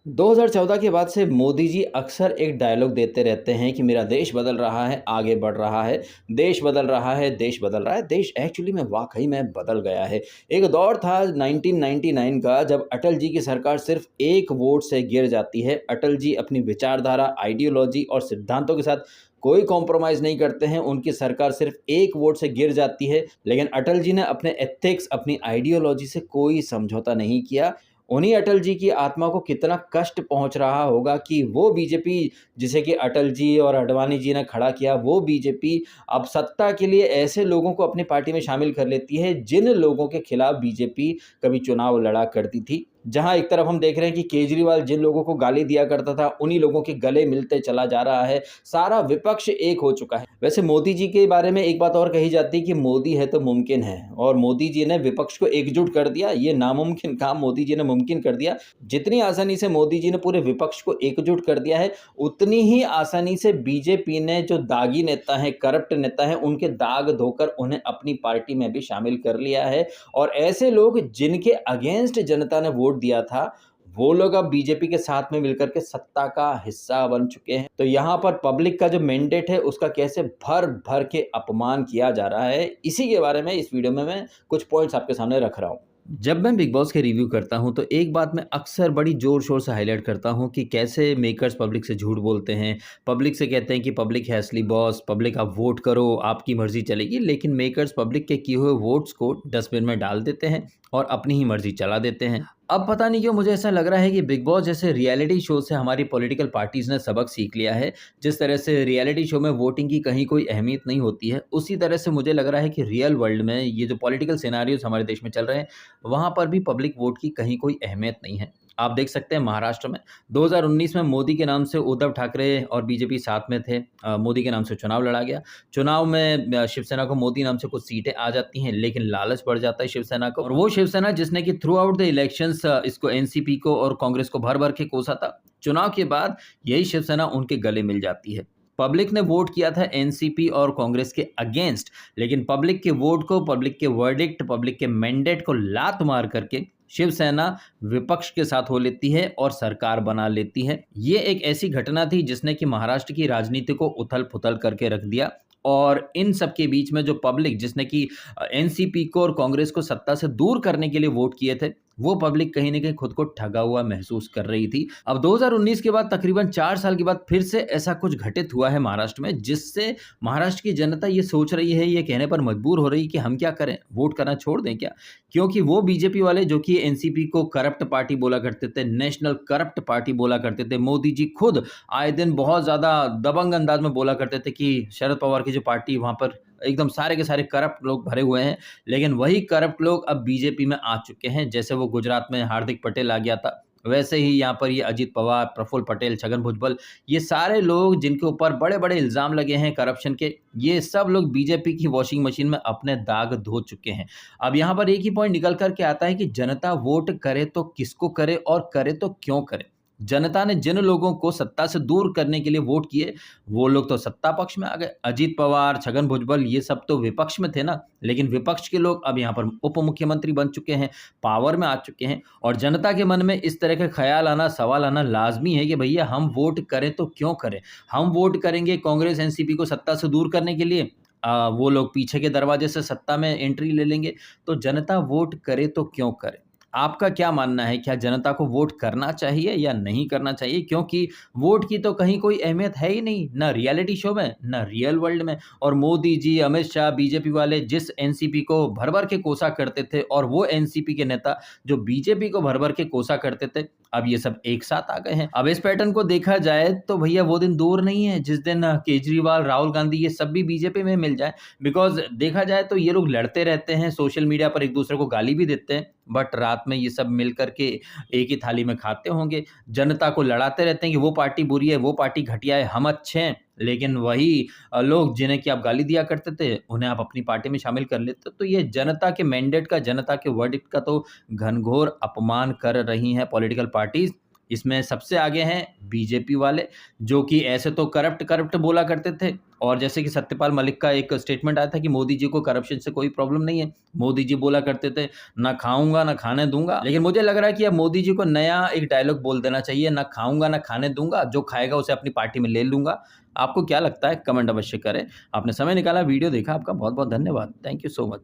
2014 के बाद से मोदी जी अक्सर एक डायलॉग देते रहते हैं कि मेरा देश बदल रहा है, आगे बढ़ रहा है, देश बदल रहा है, देश बदल रहा है। देश एक्चुअली में वाक़ई में बदल गया है। एक दौर था 1999 का जब अटल जी की सरकार सिर्फ़ एक वोट से गिर जाती है। अटल जी अपनी विचारधारा, आइडियोलॉजी और सिद्धांतों के साथ कोई कॉम्प्रोमाइज़ नहीं करते हैं। उनकी सरकार सिर्फ़ एक वोट से गिर जाती है, लेकिन अटल जी ने अपने एथिक्स, अपनी आइडियोलॉजी से कोई समझौता नहीं किया। उन्हीं अटल जी की आत्मा को कितना कष्ट पहुँच रहा होगा कि वो बीजेपी जिसे कि अटल जी और आडवाणी जी ने खड़ा किया, वो बीजेपी अब सत्ता के लिए ऐसे लोगों को अपनी पार्टी में शामिल कर लेती है, जिन लोगों के खिलाफ बीजेपी कभी चुनाव लड़ा करती थी। जहाँ एक तरफ हम देख रहे हैं कि केजरीवाल जिन लोगों को गाली दिया करता था, उन्हीं लोगों के गले मिलते चला जा रहा है। सारा विपक्ष एक हो चुका है। वैसे मोदी जी के बारे में एक बात और कही जाती है कि मोदी है तो मुमकिन है, और मोदी जी ने विपक्ष को एकजुट कर दिया। ये नामुमकिन काम मोदी जी ने मुमकिन कर दिया। जितनी आसानी से मोदी जी ने पूरे विपक्ष को एकजुट कर दिया है, उतनी ही आसानी से बीजेपी ने जो दागी नेता हैं, करप्ट नेता हैं, उनके दाग धोकर उन्हें अपनी पार्टी में भी शामिल कर लिया है। और ऐसे लोग जिनके अगेंस्ट जनता ने वोट दिया था, वो लोग अब बीजेपी के साथ में मिलकर के सत्ता का हिस्सा बन चुके हैं। तो यहाँ पर पब्लिक का जो मैंडेट है, उसका कैसे भर-भर के अपमान किया जा रहा है, इसी के बारे में इस वीडियो में मैं कुछ पॉइंट्स आपके सामने रख रहा हूँ। जब मैं बिग बॉस के रिव्यू करता हूँ, तो एक बात मैं अक्सर बड़ी ज़ोर-शोर से हाइलाइट करता हूँ कि कैसे मेकर्स पब्लिक से झूठ बोलते हैं। पब्लिक से कहते हैं कि पब्लिक है असली बॉस, पब्लिक आप वोट करो, आपकी मर्ज़ी चलेगी। लेकिन मेकर्स पब्लिक के किए हुए वोट्स को डस्टबिन में डाल देते हैं और अपनी ही मर्ज़ी चला देते हैं। अब पता नहीं क्यों मुझे ऐसा लग रहा है कि बिग बॉस जैसे रियलिटी शो से हमारी पॉलिटिकल पार्टीज़ ने सबक सीख लिया है। जिस तरह से रियलिटी शो में वोटिंग की कहीं कोई अहमियत नहीं होती है, उसी तरह से मुझे लग रहा है कि रियल वर्ल्ड में ये जो पॉलिटिकल सिनेरियोज़ हमारे देश में चल रहे हैं, वहाँ पर भी पब्लिक वोट की कहीं कोई अहमियत नहीं है। आप देख सकते हैं महाराष्ट्र में 2019 में मोदी के नाम से उद्धव ठाकरे और बीजेपी साथ में थे। मोदी के नाम से चुनाव लड़ा गया। चुनाव में शिवसेना को मोदी नाम से कुछ सीटें आ जाती हैं, लेकिन लालच बढ़ जाता है शिवसेना को, और वो शिवसेना जिसने कि थ्रू आउट द इलेक्शंस इसको एनसीपी को और कांग्रेस को भर-भर के कोसा था। चुनाव के बाद यही शिवसेना उनके गले मिल जाती है। पब्लिक ने वोट किया था एनसीपी और कांग्रेस के अगेंस्ट, लेकिन पब्लिक के वोट को, पब्लिक के वर्डिक्ट, पब्लिक के मैंडेट को लात मार करके शिवसेना विपक्ष के साथ हो लेती है और सरकार बना लेती है। ये एक ऐसी घटना थी जिसने कि महाराष्ट्र की राजनीति को उथल-पुथल करके रख दिया। और इन सब के बीच में जो पब्लिक जिसने कि एनसीपी को और कांग्रेस को सत्ता से दूर करने के लिए वोट किए थे, वो पब्लिक कहीं न कहीं खुद को ठगा हुआ महसूस कर रही थी। अब 2019 के बाद तकरीबन 4 साल के बाद फिर से ऐसा कुछ घटित हुआ है महाराष्ट्र में, जिससे महाराष्ट्र की जनता ये सोच रही है, ये कहने पर मजबूर हो रही है कि हम क्या करें? वोट करना छोड़ दें क्या? क्योंकि वो बीजेपी वाले जो कि एनसीपी को करप्ट पार्टी बोला करते थे, नेशनल करप्ट पार्टी बोला करते थे। मोदी जी खुद आए दिन बहुत ज़्यादा दबंग अंदाज में बोला करते थे कि शरद पवार की जो पार्टी, वहाँ पर एकदम सारे के सारे करप्ट लोग भरे हुए हैं। लेकिन वही करप्ट लोग अब बीजेपी में आ चुके हैं। जैसे वो गुजरात में हार्दिक पटेल आ गया था, वैसे ही यहाँ पर ये अजित पवार, प्रफुल्ल पटेल, छगन भुजबल, ये सारे लोग जिनके ऊपर बड़े-बड़े इल्ज़ाम लगे हैं करप्शन के, ये सब लोग बीजेपी की वॉशिंग मशीन में अपने दाग धो चुके हैं। अब यहाँ पर एक ही पॉइंट निकल कर के आता है कि जनता वोट करे तो किसको करे और करे तो क्यों करे? जनता ने जिन लोगों को सत्ता से दूर करने के लिए वोट किए, वो लोग तो सत्ता पक्ष में आ गए। अजित पवार, छगन भुजबल, ये सब तो विपक्ष में थे ना, लेकिन विपक्ष के लोग अब यहाँ पर उप मुख्यमंत्री बन चुके हैं, पावर में आ चुके हैं। और जनता के मन में इस तरह के ख़्याल आना, सवाल आना लाज़मी है कि भैया हम वोट करें तो क्यों करें? हम वोट करेंगे कांग्रेस, एनसीपी को सत्ता से दूर करने के लिए, वो लोग पीछे के दरवाजे से सत्ता में एंट्री ले लेंगे, तो जनता वोट करे तो क्यों करे? आपका क्या मानना है? क्या जनता को वोट करना चाहिए या नहीं करना चाहिए? क्योंकि वोट की तो कहीं कोई अहमियत है ही नहीं, ना रियलिटी शो में, ना रियल वर्ल्ड में। और मोदी जी, अमित शाह, बीजेपी वाले जिस एनसीपी को भर-भर के कोसा करते थे, और वो एनसीपी के नेता जो बीजेपी को भर-भर के कोसा करते थे, अब ये सब एक साथ आ गए हैं। अब इस पैटर्न को देखा जाए तो भैया वो दिन दूर नहीं है जिस दिन केजरीवाल, राहुल गांधी, ये सब भी बीजेपी में मिल जाएँ। बिकॉज़ देखा जाए तो ये लोग लड़ते रहते हैं, सोशल मीडिया पर एक-दूसरे को गाली भी देते हैं, बट रात में ये सब मिल कर के एक ही थाली में खाते होंगे। जनता को लड़ाते रहते हैं कि वो पार्टी बुरी है, वो पार्टी घटिया है, हम अच्छे हैं। लेकिन वही लोग जिन्हें कि आप गाली दिया करते थे, उन्हें आप अपनी पार्टी में शामिल कर लेते हो। तो ये जनता के मैंडेट का, जनता के वर्डिक्ट का तो घनघोर अपमान कर रही हैं पॉलिटिकल पार्टीज़। इसमें सबसे आगे हैं बीजेपी वाले, जो कि ऐसे तो करप्ट बोला करते थे, और जैसे कि सत्यपाल मलिक का एक स्टेटमेंट आया था कि मोदी जी को करप्शन से कोई प्रॉब्लम नहीं है। मोदी जी बोला करते थे, "ना खाऊँगा, ना खाने दूँगा।" लेकिन मुझे लग रहा है कि अब मोदी जी को नया एक डायलॉग बोल देना चाहिए, "ना खाऊँगा, ना खाने दूँगा, जो खाएगा उसे अपनी पार्टी में ले लूँगा।" आपको क्या लगता है? कमेंट अवश्य करें। आपने समय निकाला, वीडियो देखा, आपका बहुत-बहुत धन्यवाद। Thank you so much.